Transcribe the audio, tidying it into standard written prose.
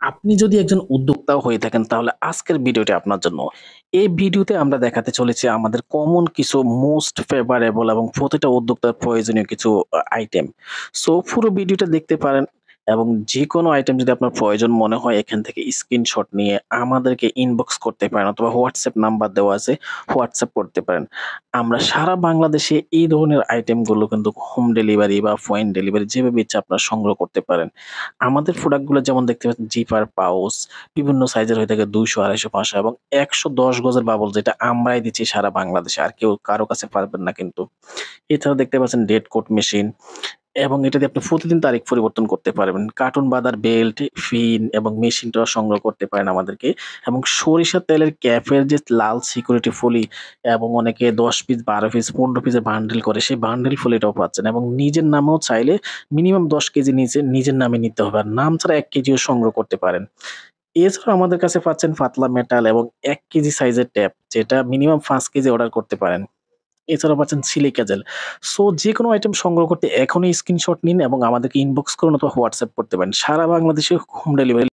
আপনি যদি একজন উদ্যোক্তাও হয়ে থাকেন তাহলে আজকের ভিডিওটি আপনার জন্য। এই ভিডিওতে আমরা দেখাতে চলেছি আমাদের কমন কিছু মোস্ট ফেভারেবল এবং প্রতিটা উদ্যোক্তার প্রয়োজনীয় কিছু আইটেম। সো পুরো ভিডিওটা দেখতে পারেন এবং যেকোনো আইটেম যদি আপনার প্রয়োজন মনে হয় এখান থেকে স্ক্রিনশট নিয়ে আমাদেরকে ইনবক্স করতে পারেন অথবা WhatsApp নাম্বার দেওয়া আছে WhatsApp করতে পারেন। আমরা সারা বাংলাদেশে এই ধরনের আইটেমগুলো কিন্তু হোম ডেলিভারি বা পয়েন্ট ডেলিভারি যেভাবে ইচ্ছা আপনারা সংগ্রহ করতে পারেন। আমাদের প্রোডাক্টগুলো যেমন দেখতে পাচ্ছেন জিপার পাউচ বিভিন্ন সাইজের হয়ে থাকে ২০০, ২৫০, ৫০০ এবং ১১০ গজের বাবল যেটা আমরাই দিচ্ছি সারা বাংলাদেশে। আর কেউ কারো কাছে পারবেন না কিন্তু। এছাড়াও দেখতে পাচ্ছেন ডেড কোট মেশিন এবং এটা দিয়ে আপনি প্রতিদিন তারিখ পরিবর্তন করতে পারবেন। কার্টুন বাঁধার বেল্ট, ফিন এবং মেশিনটাও সংগ্রহ করতে পারেন আমাদেরকে এবং সরিষার তেলের ক্যাপের যে লাল সিকিউরিটি ফলি এবং অনেকে ১০ পিস, ১২ পিস, ১৫ পিসের বান্ডেল করে সেই বান্ডেল ফলিটাও পাচ্ছেন এবং নিজের নামেও চাইলে মিনিমাম ১০ কেজি নিচে নিজের নামে নিতে হবে। আর নাম ছাড়া ১ কেজিও সংগ্রহ করতে পারেন। এছাড়াও আমাদের কাছে পাচ্ছেন পাতলা মেটাল এবং ১ কেজি সাইজের ট্যাপ যেটা মিনিমাম ৫ কেজি অর্ডার করতে পারেন। এছাড়াও পাচ্ছেন সিলিকা জেল। সো যেকোনো আইটেম সংগ্রহ করতে এখনই স্ক্রিনশট নিন এবং আমাদেরকে ইনবক্স করুন অথবা WhatsApp করতে পারেন। সারা বাংলাদেশে হোম ডেলিভারি